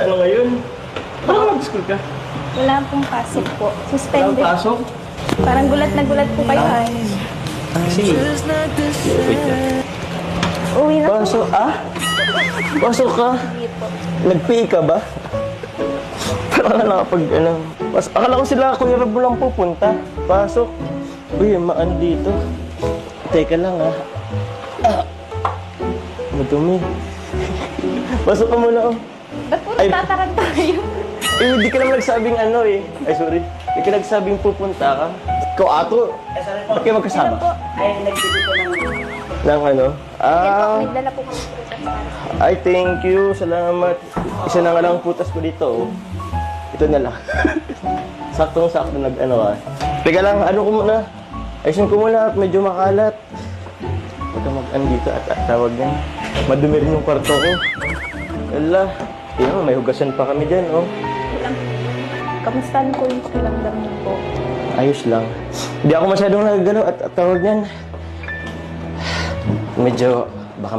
ano ngayon? Parang mag-school ka? Wala pong pasok po. Walang Suspended. pasok? Parang gulat na gulat po kayo ay. Sige. Wait lang. Uwi na po. Pasok, Pasok ka? Hindi po. Nag-PE ka ba? Parang nakapag, akala ko sila Kuya Rob lang pupunta. Pasok. Uy, maan dito. Teka lang, Madumi. Pasok ka muna, Ba't po Ay. nagtataranta kayo? Hindi ka naman nagsabing Ay, sorry. Hindi ka nagsabing pupunta ka. Ikaw, ato. Ba't kayo magkasama? po? Ng ano? May dala po kami po sa para. Ay, thank you. Salamat. Isa na nga lang ang putas ko dito, Ito na lang. Saktong-sakto Teka lang, ko muna. Ayusin ko muna at medyo makalat. Huwag ka mag-andito at tawag yan. Madumi rin yung kwarto ko. Wala. Tingnan, may hugasan pa kami dyan, Kamusta po yung pakiramdam niyo po? Ayos lang. Hindi ako masyadong nagagano at tawag yan. Medyo, baka